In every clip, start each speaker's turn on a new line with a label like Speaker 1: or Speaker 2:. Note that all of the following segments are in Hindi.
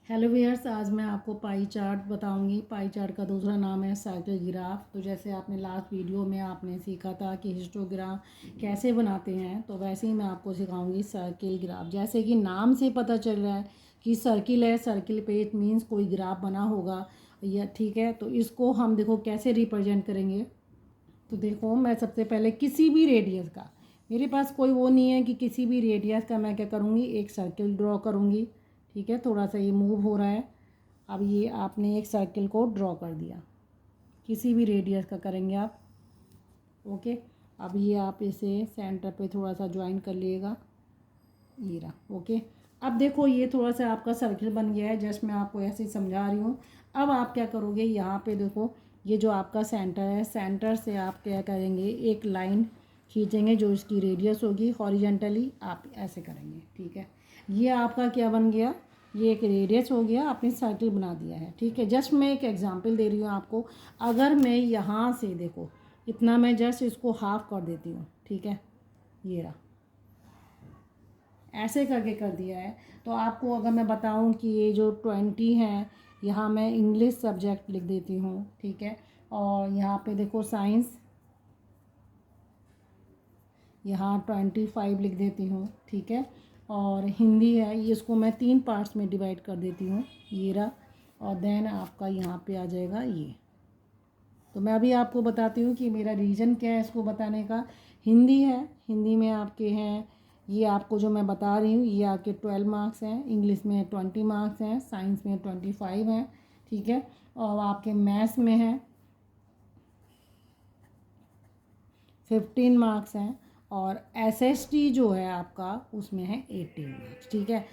Speaker 1: हेलो व्यूअर्स, आज मैं आपको पाई चार्ट बताऊंगी। पाई चार्ट का दूसरा नाम है सर्किल ग्राफ। तो जैसे आपने लास्ट वीडियो में आपने सीखा था कि हिस्टोग्राम कैसे बनाते हैं, तो वैसे ही मैं आपको सिखाऊंगी सर्किल ग्राफ। जैसे कि नाम से पता चल रहा है कि सर्किल है, सर्किल पे इट मीन्स कोई ग्राफ बना होगा या ठीक है। तो इसको हम देखो कैसे रिप्रेजेंट करेंगे। तो देखो, मैं सबसे पहले किसी भी रेडियस का, मेरे पास कोई वो नहीं है कि किसी भी रेडियस का मैं क्या करूँगी, एक सर्किल ड्रॉ करूँगी। ठीक है, थोड़ा सा ये मूव हो रहा है। अब ये आपने एक सर्किल को ड्रॉ कर दिया, किसी भी रेडियस का करेंगे आप। ओके, अब ये आप इसे सेंटर पे थोड़ा सा ज्वाइन कर लिएगा, ये रहा। ओके, अब देखो ये थोड़ा सा आपका सर्किल बन गया है। जस्ट मैं आपको ऐसे ही समझा रही हूँ। अब आप क्या करोगे, यहाँ पे देखो ये जो आपका सेंटर है, सेंटर से आप क्या करेंगे, एक लाइन खींचेंगे जो इसकी रेडियस होगी हॉरिजेंटली, आप ऐसे करेंगे। ठीक है, ये आपका क्या बन गया, ये एक रेडियस हो गया, आपने सर्किल बना दिया है। ठीक है, जस्ट मैं एक एग्जांपल दे रही हूँ आपको। अगर मैं यहाँ से देखो इतना, मैं जस्ट इसको हाफ कर देती हूँ। ठीक है, ये रहा, ऐसे करके कर दिया है। तो आपको अगर मैं बताऊं कि ये जो 20 है, यहाँ मैं इंग्लिश सब्जेक्ट लिख देती हूँ। ठीक है, और यहाँ पे देखो साइंस, यहाँ 25 लिख देती हूँ। ठीक है, और हिंदी है, ये इसको मैं 3 पार्ट्स में डिवाइड कर देती हूँ, ये रहा। और देन आपका यहाँ पे आ जाएगा ये। तो मैं अभी आपको बताती हूँ कि मेरा रीज़न क्या है इसको बताने का। हिंदी है, हिंदी में आपके हैं, ये आपको जो मैं बता रही हूँ ये आपके 12 मार्क्स हैं, इंग्लिश में 20 मार्क्स हैं, साइंस में 25 हैं। ठीक है, और आपके मैथ्स में है 15 मार्क्स हैं, और एसएसटी जो है आपका उसमें है 18 मार्क्स। ठीक है,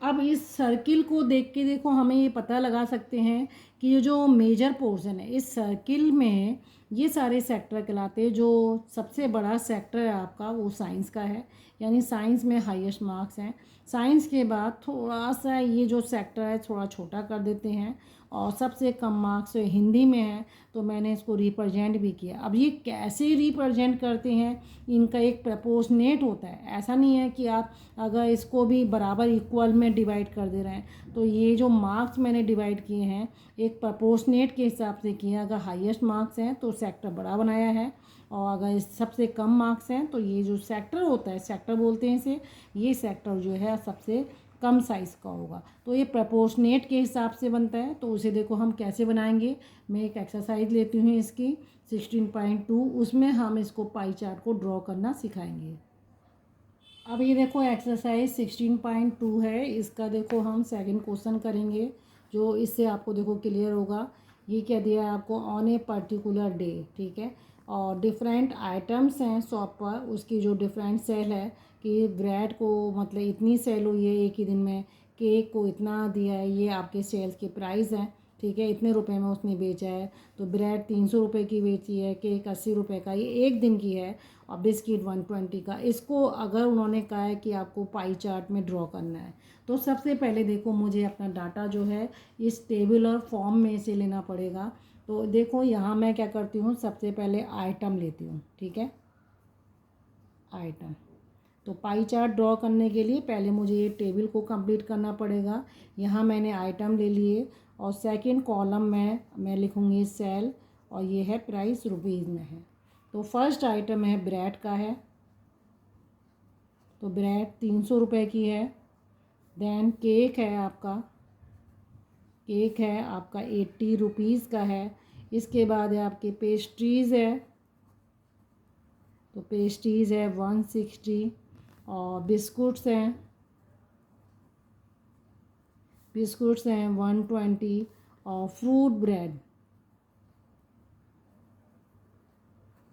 Speaker 1: अब इस सर्किल को देख के देखो हमें ये पता लगा सकते हैं कि ये जो मेजर पोर्शन है इस सर्किल में, ये सारे सेक्टर कहलाते हैं। जो सबसे बड़ा सेक्टर है आपका वो साइंस का है, यानी साइंस में हाईएस्ट मार्क्स हैं। साइंस के बाद थोड़ा सा ये जो सेक्टर है थोड़ा छोटा कर देते हैं, और सबसे कम मार्क्स हिंदी में है, तो मैंने इसको रिप्रेजेंट भी किया। अब ये कैसे रिप्रेजेंट करते हैं, इनका एक प्रपोर्शनेट होता है। ऐसा नहीं है कि आप अगर इसको भी बराबर इक्वल में डिवाइड कर दे रहे हैं। तो ये जो मार्क्स मैंने डिवाइड किए हैं एक प्रपोर्शनेट के हिसाब से किए हैं। अगर हाईएस्ट मार्क्स हैं तो सेक्टर बड़ा बनाया है, और अगर सबसे कम मार्क्स हैं तो ये जो सेक्टर होता है, सेक्टर बोलते हैं इसे, ये सेक्टर जो है सबसे कम साइज़ का होगा। तो ये प्रपोर्शनेट के हिसाब से बनता है। तो उसे देखो हम कैसे बनाएंगे। मैं एक एक्सरसाइज लेती हूँ इसकी 16.2, उसमें हम इसको पाई चार्ट को ड्रॉ करना सिखाएंगे। अब ये देखो एक्सरसाइज 16.2 है, इसका देखो हम सेकंड क्वेश्चन करेंगे, जो इससे आपको देखो क्लियर होगा। ये क्या दिया है आपको, ऑन ए पर्टिकुलर डे। ठीक है, और डिफरेंट आइटम्स हैं शॉप पर, उसकी जो डिफरेंट सेल है कि ब्रेड को मतलब इतनी सेल हुई है एक ही दिन में, केक को इतना दिया है, ये आपके सेल्स के प्राइस हैं। ठीक है, इतने रुपए में उसने बेचा है। तो ब्रेड 300 रुपये की बेची है, केक 80 रुपये का, ये एक दिन की है, और बिस्किट 120 का। इसको अगर उन्होंने कहा है कि आपको पाई चार्ट में ड्रॉ करना है, तो सबसे पहले देखो मुझे अपना डाटा जो है इस टेबुलर फॉर्म में से लेना पड़ेगा। तो देखो यहाँ मैं क्या करती हूँ, सबसे पहले आइटम लेती हूँ। ठीक है, आइटम। तो पाई चार्ट ड्रॉ करने के लिए पहले मुझे ये टेबल को कंप्लीट करना पड़ेगा। यहाँ मैंने आइटम ले लिए, और सेकंड कॉलम में मैं लिखूँगी सेल, और ये है प्राइस रुपीज़ में है। तो फर्स्ट आइटम है ब्रेड का है, तो ब्रेड 300 रुपये की है। देन केक है आपका, केक है आपका 80 रुपीज़ का है। इसके बाद है आपके पेस्ट्रीज़ है, तो पेस्ट्रीज़ है 160। और बिस्कुट्स हैं, बिस्कुट्स हैं 120। और फ्रूट ब्रेड,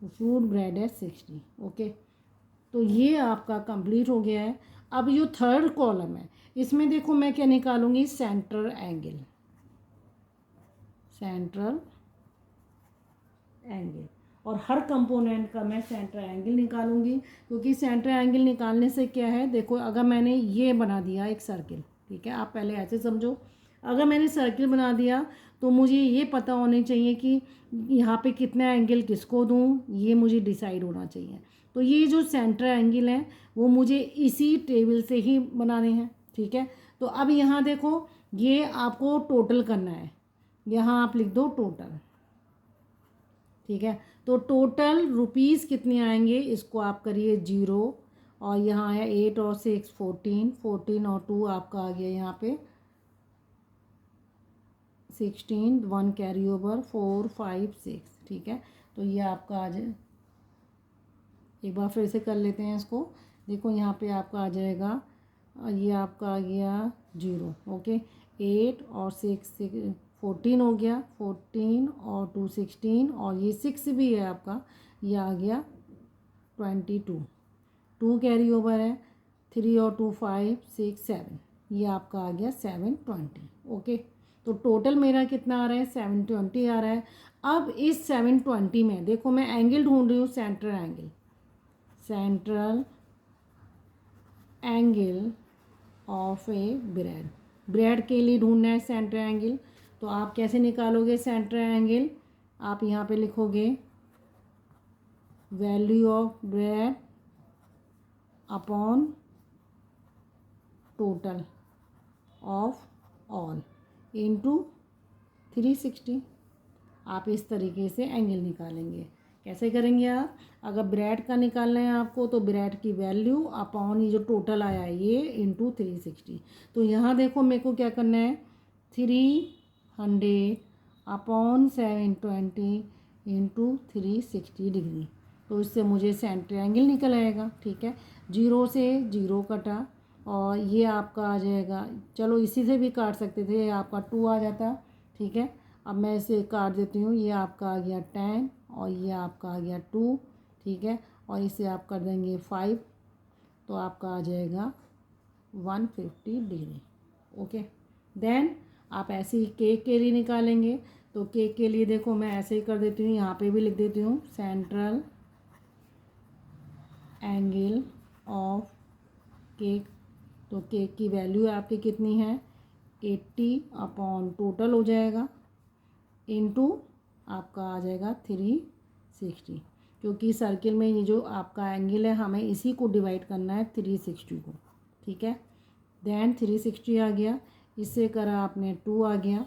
Speaker 1: फ्रूट ब्रेड है 60। ओके, तो ये आपका कंप्लीट हो गया है। अब जो थर्ड कॉलम है इसमें देखो मैं क्या निकालूंगी, सेंट्रल एंगल, सेंट्रल एंगल। और हर कंपोनेंट का मैं सेंट्रल एंगल निकालूंगी, क्योंकि सेंट्रल एंगल निकालने से क्या है, देखो अगर मैंने ये बना दिया एक सर्किल, ठीक है, आप पहले ऐसे समझो, अगर मैंने सर्किल बना दिया तो मुझे ये पता होना चाहिए कि यहाँ पे कितना एंगल किसको दूँ, ये मुझे डिसाइड होना चाहिए। तो ये जो सेंट्रल एंगल है वो मुझे इसी टेबल से ही बनाने हैं। ठीक है, तो अब यहाँ देखो ये आपको टोटल करना है, यहाँ आप लिख दो टोटल, ठीक है। तो टोटल रुपीज़ कितने आएंगे इसको आप करिए 0, और यहाँ है 8 और 6 14, 14 और 2 आपका आ गया यहाँ पे 16, 1 कैरी ओवर 4 5 6, ठीक है। तो ये आपका आ जाए, एक बार फिर से कर लेते हैं इसको। देखो यहाँ पे आपका आ जाएगा, ये आपका आ गया 0, ओके। 8 और 6 14 हो गया, 14 और 2 16, और ये 6 भी है आपका, ये आ गया 22, 2 कैरी ओवर है, 3 और 2 5 6 7, ये आपका आ गया 720, ओके। तो टोटल मेरा कितना आ रहा है 720 आ रहा है। अब इस 720 में देखो मैं एंगल ढूंढ रही हूँ, central angle, central angle of A bread, bread के लिए ढूंढना है सेंट्रल एंगल। तो आप कैसे निकालोगे सेंट्रल एंगल, आप यहाँ पे लिखोगे value of bread upon total of all into 360। आप इस तरीके से एंगल निकालेंगे। कैसे करेंगे आप, अगर ब्रेड का निकालना है आपको तो ब्रेड की वैल्यू अपॉन ये जो टोटल आया है ये इंटू 360। तो यहाँ देखो मेरे को क्या करना है, 300 अपॉन 720 इंटू 360 डिग्री। तो इससे मुझे सेंटर एंगल निकल आएगा, ठीक है। 0 से 0 कटा, और ये आपका आ जाएगा, चलो इसी से भी काट सकते थे, ये आपका 2 आ जाता, ठीक है। अब मैं इसे काट देती हूँ, ये आपका आ गया 10 और ये आपका आ गया 2, ठीक है। और इसे आप कर देंगे 5, तो आपका आ जाएगा 150 डिग्री, ओके। देन आप ऐसे ही केक के लिए निकालेंगे। तो केक के लिए देखो मैं ऐसे ही कर देती हूँ, यहाँ पे भी लिख देती हूँ सेंट्रल एंगल ऑफ केक। तो केक की वैल्यू आपकी कितनी है 80 अपॉन टोटल हो जाएगा इनटू आपका आ जाएगा 360, क्योंकि सर्किल में ये जो आपका एंगल है हमें इसी को डिवाइड करना है 360 को, ठीक है। देन 360 आ गया, इससे करा आपने 2 आ गया,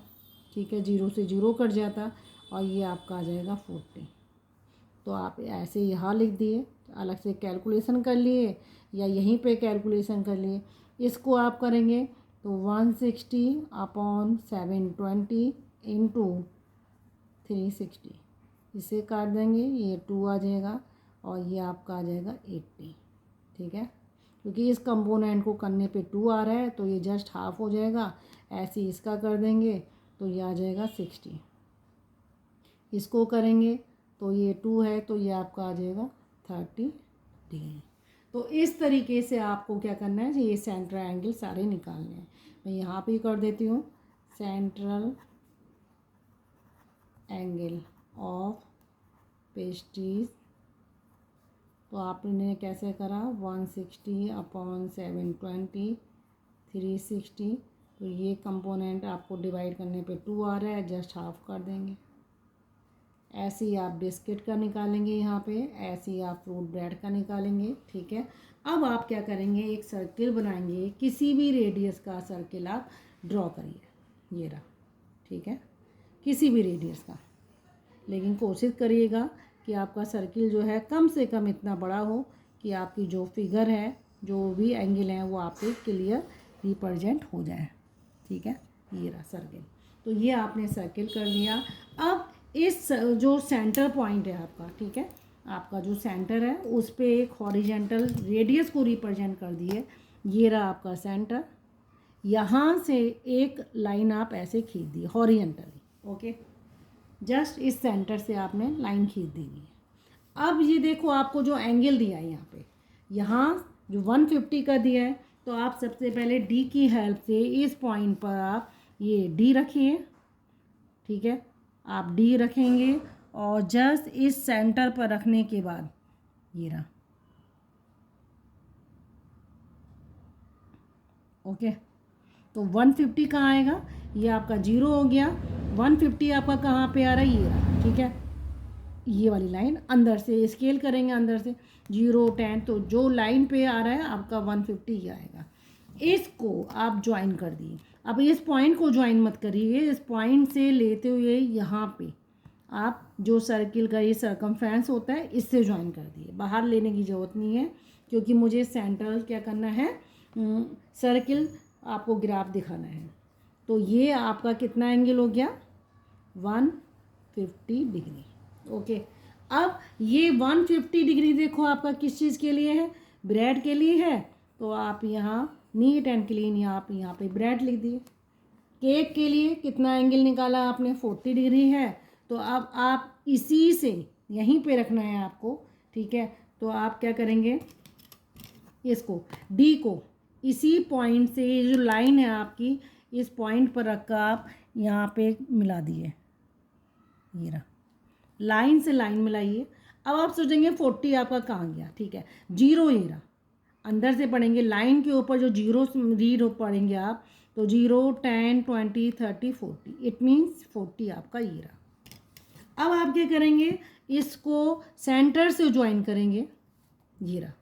Speaker 1: ठीक है। 0 से 0 कट जाता, और ये आपका आ जाएगा 40। तो आप ऐसे यहाँ लिख दिए, अलग से कैलकुलेशन कर लिए या यहीं पे कैलकुलेशन कर लिए। इसको आप करेंगे तो 160 अपॉन 720 इंटू 360, इसे काट देंगे, ये 2 आ जाएगा और ये आपका आ जाएगा 80, ठीक है। क्योंकि इस कंपोनेंट को करने पे 2 आ रहा है तो ये जस्ट हाफ हो जाएगा, ऐसे ही इसका कर देंगे तो ये आ जाएगा 60। इसको करेंगे तो ये 2 है तो ये आपका आ जाएगा 30 डिग्री। तो इस तरीके से आपको क्या करना है, ये सेंट्रल एंगल सारे निकालने हैं। मैं यहाँ पे कर देती हूँ सेंट्रल एंगल ऑफ पेस्ट्रीज। तो आपने कैसे करा 160 अपॉन 720 360। तो ये कंपोनेंट आपको डिवाइड करने पे 2 आ रहा है, जस्ट हाफ कर देंगे। ऐसे ही आप बिस्किट का निकालेंगे यहाँ पे, ऐसे ही आप फ्रूट ब्रेड का निकालेंगे, ठीक है। अब आप क्या करेंगे, एक सर्किल बनाएंगे, किसी भी रेडियस का सर्किल आप ड्रॉ करिए, ये रहा, ठीक है, किसी भी रेडियस का। लेकिन कोशिश करिएगा कि आपका सर्किल जो है कम से कम इतना बड़ा हो कि आपकी जो फिगर है, जो भी एंगल हैं वो आपके क्लियर रिप्रेजेंट हो जाए, ठीक है। ये रहा सर्किल। तो ये आपने सर्किल कर लिया। अब इस जो सेंटर पॉइंट है आपका, ठीक है, आपका जो सेंटर है उस पे एक हॉरिजेंटल रेडियस को रिप्रेजेंट कर दिए। ये रहा आपका सेंटर, यहाँ से एक लाइन आप ऐसे खींच दी हॉरिजेंटली, ओके। जस्ट इस सेंटर से आपने लाइन खींच दी है। अब ये देखो आपको जो एंगल दिया है यहाँ पे, यहाँ जो 150 का दिया है, तो आप सबसे पहले डी की हेल्प से इस पॉइंट पर आप ये डी रखिए, ठीक है। आप डी रखेंगे और जस्ट इस सेंटर पर रखने के बाद ये रहा, ओके। तो 150 कहाँ आएगा, ये आपका 0 हो गया। 150 आपका कहाँ पे आ रहा है, ये रहा, ठीक है। ये वाली लाइन अंदर से स्केल करेंगे, अंदर से 0 10, तो जो लाइन पे आ रहा है आपका 150 ही आएगा। इसको आप ज्वाइन कर दिए। अब इस पॉइंट को ज्वाइन मत करिए, इस पॉइंट से लेते हुए यहाँ पे आप जो सर्किल का ये सर्कमफ्रेंस होता है इससे ज्वाइन कर दिए, बाहर लेने की ज़रूरत नहीं है, क्योंकि मुझे सेंट्रल क्या करना है, सर्किल आपको ग्राफ दिखाना है। तो ये आपका कितना एंगल हो गया, 150 डिग्री। ओके, अब ये 150 डिग्री देखो आपका किस चीज़ के लिए है, ब्रेड के लिए है। तो आप यहाँ नीट एंड क्लीन आप यहाँ पे ब्रेड लिख दिए। केक के लिए कितना एंगल निकाला आपने, 40 डिग्री है। तो अब आप इसी से यहीं पे रखना है आपको, ठीक है। तो आप क्या करेंगे, इसको डी को इसी पॉइंट से, ये जो लाइन है आपकी, इस पॉइंट पर रखकर आप यहाँ पे मिला दिए, ये रहा, लाइन से लाइन मिलाइए। अब आप सोचेंगे 40 आपका कहाँ गया, ठीक है, जीरो ये रहा, अंदर से पढ़ेंगे लाइन के ऊपर जो जीरो रीड पढ़ेंगे आप, तो 0, 10, 20, 30, 40, इट मीन्स 40 आपका ये रहा। अब आप क्या करेंगे, इसको सेंटर से ज्वाइन करेंगे, ये रहा।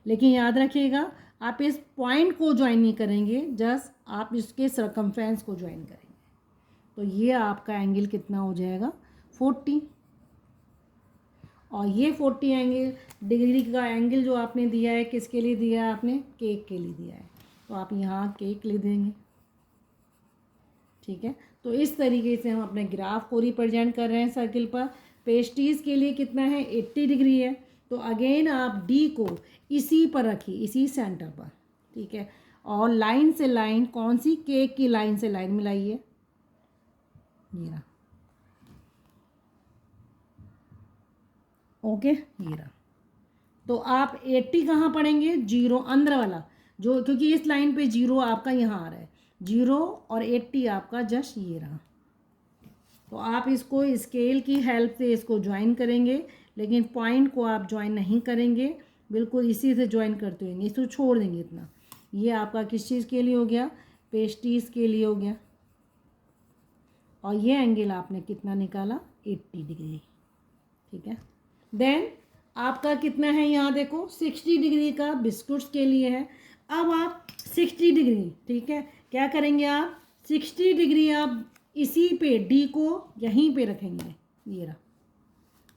Speaker 1: लेकिन याद रखिएगा आप इस पॉइंट को ज्वाइन नहीं करेंगे, जस्ट आप इसके सर्कमफ्रेंस को ज्वाइन करेंगे। तो ये आपका एंगल कितना हो जाएगा, 40। और ये 40 एंगल डिग्री का एंगल जो आपने दिया है, किसके लिए दिया है आपने, केक के लिए दिया है। तो आप यहाँ केक लिख देंगे, ठीक है। तो इस तरीके से हम अपने ग्राफ को रिप्रेजेंट कर रहे हैं सर्किल पर। पेस्ट्रीज के लिए कितना है, 80 डिग्री है। तो अगेन आप डी को इसी पर रखिए, इसी सेंटर पर, ठीक है। और लाइन से लाइन, कौन सी, केक की लाइन से लाइन मिलाइए, ये रहा, ओके, ये रहा। तो आप 80 कहाँ पढ़ेंगे, जीरो अंदर वाला जो, क्योंकि इस लाइन पे जीरो आपका यहाँ आ रहा है, जीरो और 80 आपका जस्ट ये रहा। तो आप इसको स्केल की हेल्प से इसको ज्वाइन करेंगे, लेकिन पॉइंट को आप ज्वाइन नहीं करेंगे, बिल्कुल इसी से ज्वाइन करते हुए, इसको छोड़ देंगे इतना। ये आपका किस चीज़ के लिए हो गया, पेस्ट्रीज के लिए हो गया। और ये एंगल आपने कितना निकाला, 80 डिग्री, ठीक है। देन आपका कितना है, यहाँ देखो 60 डिग्री का बिस्कुट्स के लिए है। अब आप 60 डिग्री, ठीक है, क्या करेंगे आप, 60 डिग्री आप इसी पे डी को यहीं पे रखेंगे, ये रहा,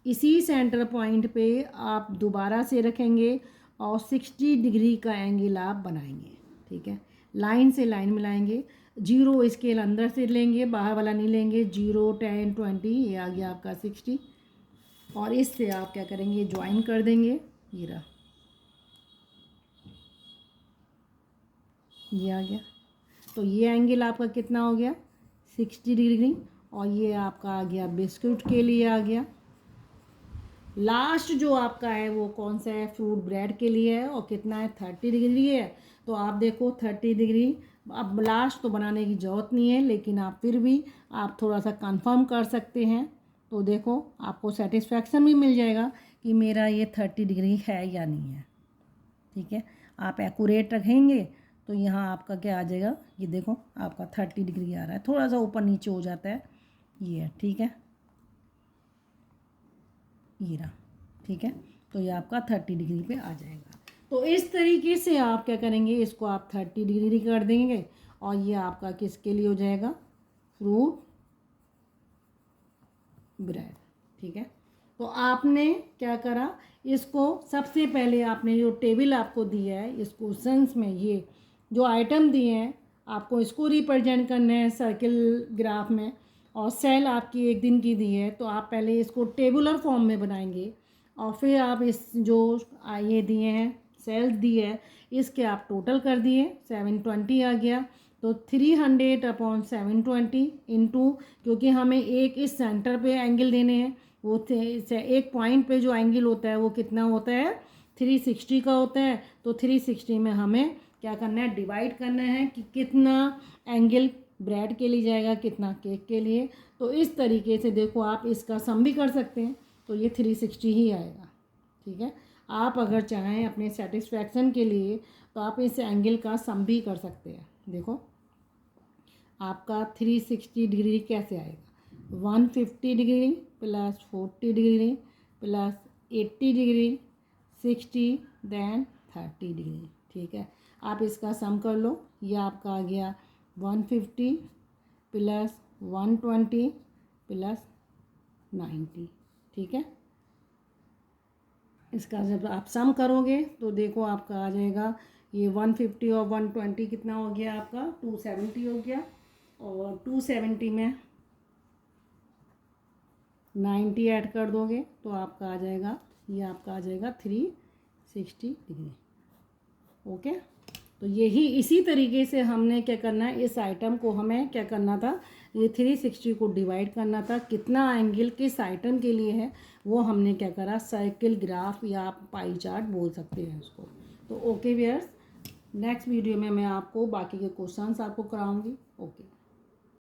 Speaker 1: इसी सेंटर पॉइंट पे आप दोबारा से रखेंगे और 60 डिग्री का एंगल आप बनाएंगे, ठीक है। लाइन से लाइन मिलाएंगे, जीरो स्केल अंदर से लेंगे, बाहर वाला नहीं लेंगे, 0, 10, 20, ये आ गया आपका 60। और इससे आप क्या करेंगे, ज्वाइन कर देंगे, ये रहा, ये आ गया। तो ये एंगल आपका कितना हो गया, 60 डिग्री। और ये आपका आ गया बिस्कुट के लिए आ गया। लास्ट जो आपका है वो कौन सा है, फ्रूट ब्रेड के लिए है, और कितना है, 30 डिग्री है। तो आप देखो 30 डिग्री, अब लास्ट तो बनाने की ज़रूरत नहीं है, लेकिन आप फिर भी आप थोड़ा सा कंफर्म कर सकते हैं। तो देखो आपको सेटिस्फैक्शन भी मिल जाएगा कि मेरा ये 30 डिग्री है या नहीं है, ठीक है। आप एक्यूरेट रखेंगे तो यहाँ आपका क्या आ जाएगा, ये देखो आपका 30 डिग्री आ रहा है, थोड़ा सा ऊपर नीचे हो जाता है, ये ठीक है, ये रहा, ठीक है। तो ये आपका 30 डिग्री पे आ जाएगा। तो इस तरीके से आप क्या करेंगे, इसको आप 30 डिग्री कर देंगे, और ये आपका किसके लिए हो जाएगा, फ्रूट ब्रेड, ठीक है। तो आपने क्या करा, इसको सबसे पहले आपने जो टेबल आपको दिया है, इस क्वेश्चंस में ये जो आइटम दिए हैं आपको इसको रिप्रेजेंट करना है सर्किल ग्राफ में, और सेल आपकी 1 दिन की दी है। तो आप पहले इसको टेबुलर फॉर्म में बनाएंगे, और फिर आप इस जो ये दिए हैं सेल्स दिए है, इसके आप टोटल कर दिए, 720 आ गया। तो 300/720 इंटू, क्योंकि हमें एक इस सेंटर पे एंगल देने हैं, वो एक पॉइंट पे जो एंगल होता है वो कितना होता है, 360 का होता है। तो 360 में हमें क्या करना है, डिवाइड करना है कि कितना एंगल ब्रेड के लिए जाएगा, कितना केक के लिए। तो इस तरीके से देखो आप इसका सम भी कर सकते हैं, तो ये 360 ही आएगा, ठीक है। आप अगर चाहें अपने सेटिस्फैक्शन के लिए तो आप इस एंगल का सम भी कर सकते हैं। देखो आपका 360 डिग्री कैसे आएगा, 150 degree plus 40 degree plus 80 degree 60 then 30 degree, ठीक है। आप इसका सम कर लो, ये आपका आ गया 150 प्लस 120 प्लस 90, ठीक है। इसका जब आप सम करोगे तो देखो आपका आ जाएगा ये 150 और 120 कितना हो गया आपका 270 हो गया, और 270 में 90 ऐड कर दोगे तो आपका आ जाएगा, ये आपका आ जाएगा 360 डिग्री। ओके, तो यही इसी तरीके से हमने क्या करना है, इस आइटम को हमें क्या करना था, ये 360 को डिवाइड करना था, कितना एंगल किस आइटम के लिए है वो हमने क्या करा, सर्किल ग्राफ या आप पाई चार्ट बोल सकते हैं उसको। तो ओके व्यूअर्स, नेक्स्ट वीडियो में मैं आपको बाकी के क्वेश्चंस आपको कराऊंगी। ओके।